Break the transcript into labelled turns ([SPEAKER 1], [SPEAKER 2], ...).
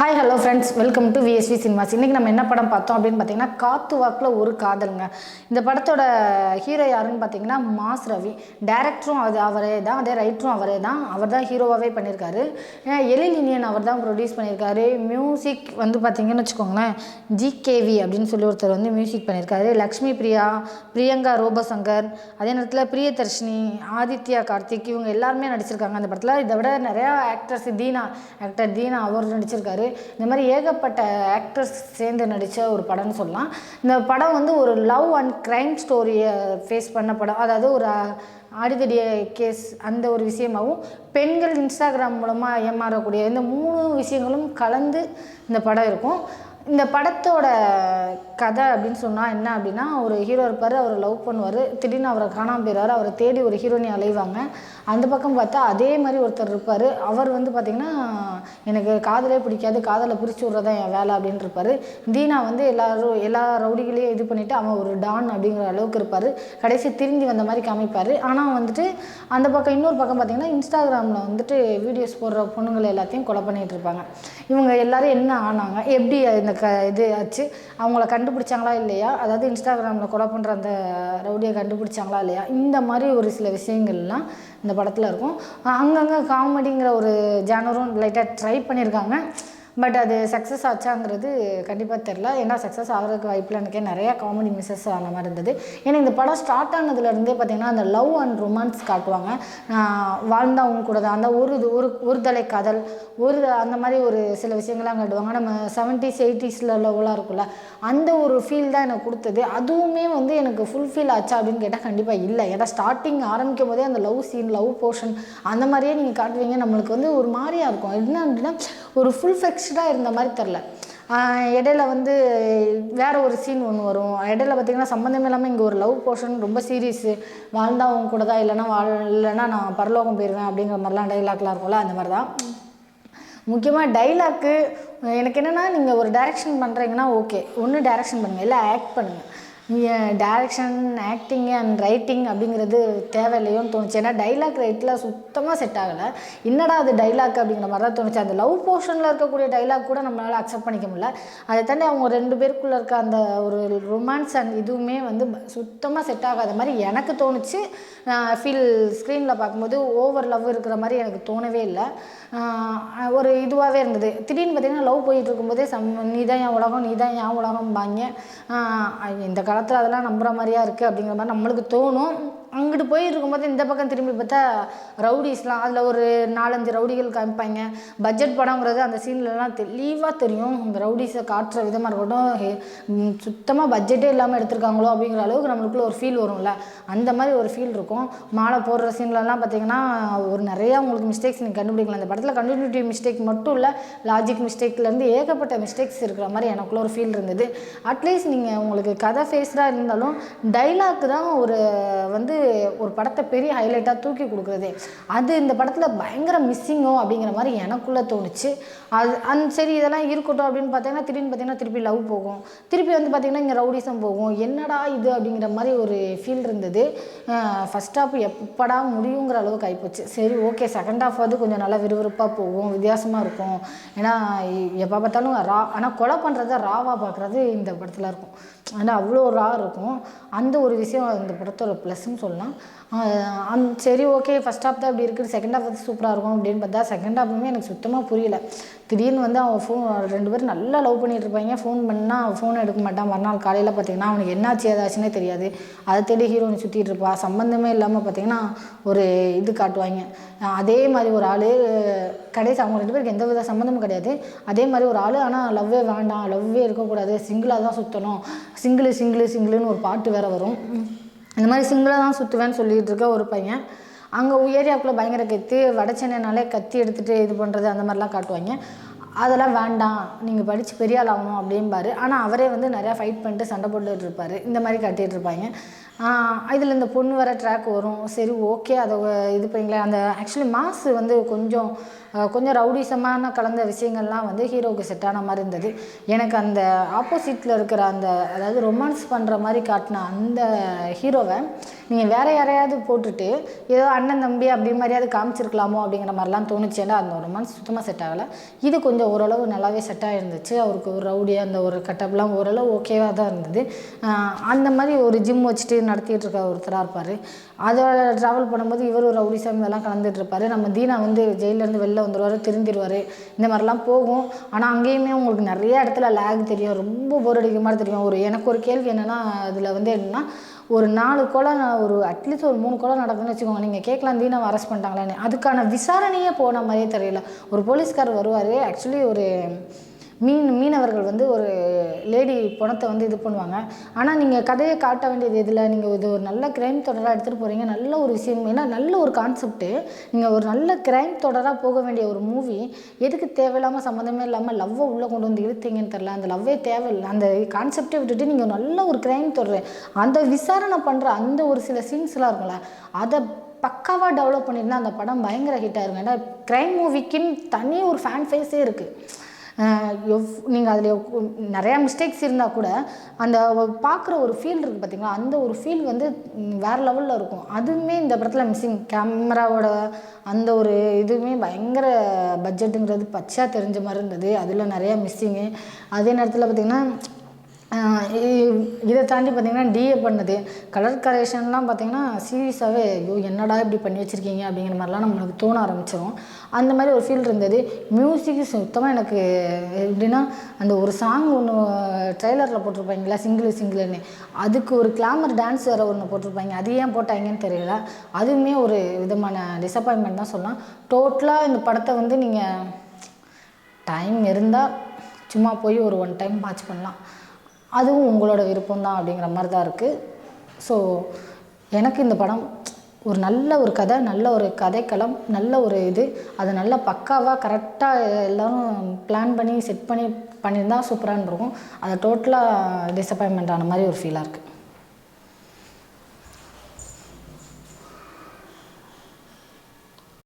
[SPEAKER 1] Hi hello friends, welcome to VSV cinemas. இன்றைக்கி நம்ம என்ன படம் பார்த்தோம் அப்படின்னு பார்த்தீங்கன்னா, காத்து வாக்கில் ஒரு காதலுங்க. இந்த படத்தோட ஹீரோ யாருன்னு பார்த்தீங்கன்னா மாஸ் ரவி. டேரக்டரும் அவரே தான், அதே ரைட்டரும் அவரே தான். அவர் தான் ஹீரோவாகவே பண்ணியிருக்காரு. எழில் இனியன் அவர் தான் ப்ரொடியூஸ் பண்ணியிருக்காரு. மியூசிக் வந்து பார்த்திங்கன்னு வச்சுக்கோங்களேன், ஜிகேவி அப்படின்னு சொல்லி ஒருத்தர் வந்து மியூசிக் பண்ணியிருக்காரு. லக்ஷ்மி பிரியா, பிரியங்கா ரோபசங்கர், அதே நேரத்தில் பிரியதர்ஷினி, ஆதித்யா கார்த்திக், இவங்க எல்லாருமே நடிச்சிருக்காங்க அந்த படத்தில். இதை விட நிறையா ஆக்டர் தீனா அவர் நடிச்சிருக்காரு. இந்த மாதிரி ஏகப்பட்ட ஆக்டர்ஸ் சேர்ந்து நடித்த ஒரு படம்னு சொல்லலாம். இந்த படம் வந்து ஒரு லவ் அண்ட் க்ரைம் ஸ்டோரியை ஃபேஸ் பண்ண படம். அதாவது ஒரு அடிதடி கேஸ் அந்த ஒரு விஷயமாகவும், பெண்கள் இன்ஸ்டாகிராம் மூலமாக ஏமாறக்கூடிய இந்த 3 விஷயங்களும் கலந்து இந்த படம் இருக்கும். இந்த படத்தோட கதை அப்படின்னு சொன்னால் என்ன அப்படின்னா, ஒரு ஹீரோ இருப்பார், அவர் லவ் பண்ணுவார், திடீர்னு அவரை காணாமல் போயிடுவார். அவரை தேடி ஒரு ஹீரோயினி அலைவாங்க. அந்த பக்கம் பார்த்தா அதே மாதிரி ஒருத்தர் இருப்பார். அவர் வந்து பார்த்திங்கன்னா, எனக்கு காதலே பிடிக்காது, காதலை பிரித்து விட்றதான் என் வேலை அப்படின்னு இருப்பார். தீனா வந்து எல்லா ரவுடிகளையும் இது பண்ணிவிட்டு அவன் ஒரு டான் அப்படிங்கிற அளவுக்கு இருப்பார். கடைசி திரும்பி வந்த மாதிரி காமிப்பார். ஆனால் வந்துட்டு அந்த பக்கம் இன்னொரு பக்கம் பார்த்திங்கன்னா, இன்ஸ்டாகிராமில் வந்துட்டு வீடியோஸ் போடுற பொண்ணுங்களை எல்லாத்தையும் கொலை பண்ணிகிட்டு இருப்பாங்க. இவங்க எல்லோரும் என்ன ஆனாங்க, எப்படி இந்த இது ஆச்சு, அவங்கள கண்டுபிடிச்சாங்களா இல்லையா, அதாவது இன்ஸ்டாகிராமில் கொலை பண்ணுற அந்த ரவுடியை கண்டுபிடிச்சாங்களா இல்லையா, இந்த மாதிரி ஒரு சில விஷயங்கள்லாம் இந்த படத்தில் இருக்கும். அங்கங்கே காமெடிங்கிற ஒரு ஜானரும் லைட்டாக ட்ரை பண்ணியிருக்காங்க. பட் அது சக்ஸஸ் ஆச்சாங்கிறது கண்டிப்பாக தெரில. ஏன்னா சக்ஸஸ் ஆகிறதுக்கு வாய்ப்பில் எனக்கே நிறையா காமெடி மிஸ்ஸஸ் ஆன மாதிரி இருந்தது. ஏன்னா இந்த படம் ஸ்டார்ட் ஆனதுலேருந்தே பார்த்திங்கன்னா அந்த லவ் அண்ட் ரொமான்ஸ் காட்டுவாங்க. வாழ்ந்தவங்க கூட தான் அந்த ஒரு தலை காதல் அந்த மாதிரி ஒரு சில விஷயங்கள்லாம் காட்டுவாங்க. நம்ம 70s 80s லவ்லாம் இருக்குல்ல, அந்த ஒரு ஃபீல் தான் எனக்கு கொடுத்தது. அதுவுமே வந்து எனக்கு ஃபுல்ஃபில் ஆச்சா அப்படின்னு கேட்டால் கண்டிப்பாக இல்லை. ஏன்னா ஸ்டார்டிங் ஆரம்பிக்கும் போதே அந்த லவ் சீன், லவ் போர்ஷன் அந்த மாதிரியே நீங்கள் காட்டுவீங்க. நம்மளுக்கு வந்து ஒரு மாதிரியாக இருக்கும். என்ன அப்படின்னா, ஒரு ஃபுல்ஃபெக்ஸ்டாக இருந்த மாதிரி தெரில. இடையில வந்து வேறு ஒரு சீன் ஒன்று வரும். இடையில பார்த்திங்கன்னா சம்மந்தமே இல்லாமல் இங்கே ஒரு லவ் போர்ஷன் ரொம்ப சீரியஸு, வாழ்ந்தா அவங்க கூட தான், இல்லைன்னா நான் பரலோகம் போயிடுவேன் அப்படிங்கிற மாதிரிலாம் டைலாக்லாம் இருக்கும்ல, அந்த மாதிரி தான். முக்கியமாக டைலாக்கு எனக்கு என்னென்னா, நீங்கள் ஒரு டைரக்ஷன் பண்ணுறீங்கன்னா ஓகே, ஒன்று டைரக்ஷன் பண்ணுங்கள், இல்லை ஆக்ட் பண்ணுங்கள். டைரக்ஷன், ஆக்டிங்கு அண்ட் ரைட்டிங் அப்படிங்கிறது தேவையில்லையோன்னு தோணுச்சு. ஏன்னா டைலாக் ரைட்டில் சுத்தமாக செட் ஆகலை. என்னடா அது டைலாக் அப்படிங்கிற மாதிரி தான் தோணுச்சு. அந்த லவ் போர்ஷனில் இருக்கக்கூடிய டைலாக் கூட நம்மளால் அக்செப்ட் பண்ணிக்க முடியல. அதை தாண்டி அவங்க 2 பேருக்குள்ளே இருக்க அந்த ஒரு ரொமான்ஸ் அண்ட் இதுவுமே வந்து சுத்தமாக செட் ஆகாத மாதிரி எனக்கு தோணுச்சு. ஃபீல் ஸ்க்ரீனில் பார்க்கும்போது ஓவர் லவ் இருக்கிற மாதிரி எனக்கு தோணவே இல்லை. ஒரு இதுவாகவே இருந்தது. திடீர்னு பார்த்திங்கன்னா லவ் போயிட்டு இருக்கும்போதே நீ தான் என் உலகம், நீ தான் என் உலகம்பாங்க. இந்த காலத்தில் அதெல்லாம் நம்புகிற மாதிரியா இருக்குது அப்படிங்கிற மாதிரி நம்மளுக்கு தோணும். அங்கிட்டு போயிட்டு இருக்கும்போது இந்த பக்கம் திரும்பி பார்த்தா ரவுடிஸ்லாம், அதில் ஒரு 4-5 ரவுடிகள் காமிப்பாங்க. பட்ஜெட் படங்கிறது அந்த சீன்லலாம் தெளிவாக தெரியும். இந்த ரவுடிஸை காட்டுற விதமாக இருக்கட்டும், சுத்தமாக பட்ஜெட்டே இல்லாமல் எடுத்திருக்காங்களோ அப்படிங்கிற அளவுக்கு நம்மளுக்குள்ள ஒரு ஃபீல் வரும்ல, அந்த மாதிரி ஒரு ஃபீல் இருக்கும். மாலை போடுற சீன்லலாம் பார்த்திங்கன்னா ஒரு நிறையா உங்களுக்கு மிஸ்டேக்ஸ் நீங்கள் கண்டுபிடிக்கலாம். அந்த படத்தில் கண்டினியூட்டி மிஸ்டேக் மட்டும் இல்லை, லாஜிக் மிஸ்டேக்லேருந்து ஏகப்பட்ட மிஸ்டேக்ஸ் இருக்கிற மாதிரி எனக்குள்ள ஒரு ஃபீல் இருந்தது. அட்லீஸ்ட் நீங்கள் உங்களுக்கு கதை ஃபேஸ்டாக இருந்தாலும் டைலாக் தான் வந்து ஒரு படத்தை பெரிய ஹைலைட்டாக தூக்கி கொடுக்குறது. அது இந்த படத்தில் பயங்கர மிஸ்ஸிங்கோ அப்படிங்கிற மாதிரி எனக்குள்ளே தோணுச்சு. சரி இதெல்லாம் இருக்கட்டும் அப்படின்னு பார்த்தீங்கன்னா, திடீர்னு திருப்பி லவ் போகும், திருப்பி வந்து பார்த்திங்கன்னா இங்கே ரவுடிசம் போகும். என்னடா இது அப்படிங்கிற மாதிரி ஒரு ஃபீல் இருந்தது. ஃபஸ்ட் ஹாஃப் எப்படா முடியுங்கிற அளவுக்கு ஆகிப்போச்சு. சரி ஓகே, செகண்ட் ஹாஃப் வந்து கொஞ்சம் நல்லா விறுவிறுப்பாக போகும், வித்தியாசமாக இருக்கும். ஏன்னா எப்போ பார்த்தாலும் ஆனால் கொலை பண்ணுறத ராவாக பார்க்குறது இந்த படத்தில் இருக்கும். ஆனால் அவ்வளோ இருக்கும். அந்த ஒரு விஷயம் இந்த படத்தோட ப்ளஸ்ன்னு சொல்லலாம். சரி ஓகே, ஃபஸ்ட் ஹாஃப் தான் இப்படி இருக்குது, செகண்ட் ஹாஃப் வந்து சூப்பராக இருக்கும் அப்படின்னு பார்த்தா செகண்ட் ஹாஃபுமே எனக்கு சுத்தமாக புரியல. திடீர்னு வந்து அவன் 2 பேரும் நல்லா லவ் பண்ணிகிட்டு இருப்பாங்க. ஃபோன் பண்ணால் ஃபோன் எடுக்க மாட்டான். மறுநாள் காலையில் பார்த்திங்கன்னா அவனுக்கு என்னாச்சு ஏதாச்சுன்னே தெரியாது. அதை தேடி ஹீரோயின் சுற்றிட்டு இருப்பா. சம்மந்தமே இல்லாமல் பார்த்திங்கன்னா ஒரு இது காட்டுவாங்க. அதே மாதிரி ஒரு ஆள் கடைசி அவங்க 2 பேருக்கு எந்த வித சம்மந்தமும் கிடையாது. அதே மாதிரி ஒரு ஆள், ஆனால் லவ்வே வேண்டாம், லவ்வே இருக்கக்கூடாது, சிங்கிளாக தான் சுற்றணும், சிங்கிளுன்னு ஒரு பாட்டு வேறு வரும். இந்த மாதிரி சிங்கிளாக தான் சுற்றுவேன்னு சொல்லிகிட்டு இருக்க ஒரு பையன் அங்கே ஏரியாவுக்குள்ளே பயங்கர கத்தி, வட சென்னைனாலே கத்தி எடுத்துகிட்டு இது பண்ணுறது அந்த மாதிரிலாம் காட்டுவாங்க. அதெல்லாம் வேண்டாம், நீங்கள் படித்து பெரிய ஆள் ஆகணும் அப்படிம்பாரு. ஆனால் அவரே வந்து நிறையா ஃபைட் பண்ணிட்டு சண்டை போட்டுட்டு இருப்பார். இந்த மாதிரி காட்டிகிட்டு இருப்பாங்க. இதில் இந்த பொண்ணு வர ட்ராக் வரும். சரி ஓகே, அதை இது பண்ணிங்களேன். அந்த ஆக்சுவலி மாஸ் வந்து கொஞ்சம் கொஞ்சம் ரவுடிசமான கலந்த விஷயங்கள்லாம் வந்து ஹீரோவுக்கு செட் ஆன மாதிரி இருந்தது. எனக்கு அந்த ஆப்போசிட்டில் இருக்கிற அந்த அதாவது ரொமான்ஸ் பண்ணுற மாதிரி காட்டின அந்த ஹீரோவை நீங்கள் வேறு யாரையாவது போட்டுட்டு ஏதோ அண்ணன் தம்பி அப்படி மாதிரியாவது காமிச்சிருக்கலாமோ அப்படிங்கிற மாதிரிலாம் தோணுச்சு. ஏன்னா அந்த ரொமான்ஸ் சுத்தமாக செட் ஆகலை. இது கொஞ்சம் ஓரளவு நல்லாவே செட் ஆகிருந்துச்சு. அவருக்கு ஒரு ரவுடியாக அந்த ஒரு கட்டப்லாம் ஓரளவு ஓகேவாக தான் இருந்தது. அந்த மாதிரி ஒரு ஜிம் வச்சுட்டு நடத்திட்டு இருக்க ஒருத்தராக இருப்பார். அதோட ட்ராவல் பண்ணும்போது இவர் ஒரு ரவுடிசம் இதெல்லாம் கலந்துட்டு இருப்பார். நம்ம தீனா வந்து ஜெயிலேருந்து வெளில வந்துடுவார், திருந்திடுவார், இந்த மாதிரிலாம் போகும். ஆனால் அங்கேயுமே உங்களுக்கு நிறைய இடத்துல லேக் தெரியும், ரொம்ப போர் அடிக்கிற மாதிரி தெரியும். எனக்கு ஒரு கேள்வி என்னென்னா, அதில் வந்து என்னென்னா ஒரு 4 கொலை ஒரு அட்லீஸ்ட் ஒரு 3 கொலை நடக்குதுன்னு வச்சுக்கோங்க. நீங்கள் கேட்கலாம் தீனாவை அரெஸ்ட் பண்ணிட்டாங்களான்னு. அதுக்கான விசாரணையே போன மாதிரியே தெரியல. ஒரு போலீஸ்கார் வருவார். ஆக்சுவலி ஒரு மீனவர்கள் வந்து ஒரு லேடி பணத்தை வந்து இது பண்ணுவாங்க. ஆனால் நீங்கள் கதையை காட்ட வேண்டியது இதில் நீங்கள் இது ஒரு நல்ல கிரைம் தொடராக எடுத்துகிட்டு போகிறீங்க. நல்ல ஒரு விஷயம், ஏன்னா நல்ல ஒரு கான்செப்ட்டு. நீங்கள் ஒரு நல்ல கிரைம் தொடராக போக வேண்டிய ஒரு மூவி எதுக்கு தேவையில்லாமல் சம்மந்தமே இல்லாமல் லவ்வை உள்ளே கொண்டு வந்து இழுத்தீங்கன்னு தெரில. அந்த லவ்வே தேவையில்லை. அந்த கான்செப்டை விட்டுட்டு நீங்கள் நல்ல ஒரு கிரைம் தொடர் அந்த விசாரணை பண்ணுற அந்த ஒரு சில சீன்ஸ்லாம் இருக்கும்ல, அதை பக்காவாக டெவலப் பண்ணியிருந்தால் அந்த படம் பயங்கர ஹிட் ஆயிருங்க. ஏன்னா கிரைம் மூவிக்குன்னு தனி ஒரு ஃபேன் ஃபேஸே இருக்குது. நீங்கள் அதில் நிறையா மிஸ்டேக்ஸ் இருந்தால் கூட அந்த பார்க்குற ஒரு ஃபீல் இருக்குது பார்த்திங்களா, அந்த ஒரு ஃபீல் வந்து வேறு லெவலில் இருக்கும். அதுவுமே இந்த படத்தில் மிஸ்ஸிங். கேமராவோட அந்த ஒரு இதுவுமே பயங்கர பட்ஜெட்டுங்கிறது பச்சையாக தெரிஞ்ச மாதிரி இருந்தது. அதில் நிறையா மிஸ்ஸிங்கு. அதே நேரத்தில் பார்த்திங்கன்னா இதை தாண்டி பார்த்திங்கன்னா டிஏ பண்ணது கலர் கரெக்ஷன்லாம் பார்த்திங்கன்னா சீரியஸாகவே ஐயோ என்னடா இப்படி பண்ணி வச்சுருக்கீங்க அப்படிங்கிற மாதிரிலாம் நம்மளுக்கு தோண ஆரம்பிச்சிடும். அந்த மாதிரி ஒரு ஃபீல் இருந்தது. மியூசிக்கு சுத்தமாக எனக்கு எப்படின்னா, அந்த ஒரு சாங் ஒன்று ட்ரெய்லரில் போட்டிருப்பாங்களா சிங்கிள்னு, அதுக்கு ஒரு கிளாமர் டான்ஸ் வேறு ஒன்று போட்டிருப்பாங்க. அது ஏன் போட்டாங்கன்னு தெரியல. அதுவுமே ஒரு விதமான டிசப்பாயின்மெண்ட் தான் சொல்லலாம். டோட்டலாக இந்த படத்தை வந்து நீங்கள் டைம் இருந்தால் சும்மா போய் ஒரு 1 டைம் வாட்ச் பண்ணலாம். அதுவும் உங்களோட விருப்பம் தான் அப்படிங்கிற மாதிரி தான் இருக்குது. ஸோ எனக்கு இந்த படம் ஒரு நல்ல ஒரு கதை, நல்ல ஒரு கதைக்களம், நல்ல ஒரு இது, அது நல்லா பக்காவாக கரெக்டாக எல்லோரும் பிளான் பண்ணி செட் பண்ணி பண்ணியிருந்தால் சூப்பராக இருக்கும். அது டோட்டலாக டிசப்பாயின்மெண்ட் ஆன மாதிரி ஒரு ஃபீலாக இருக்குது.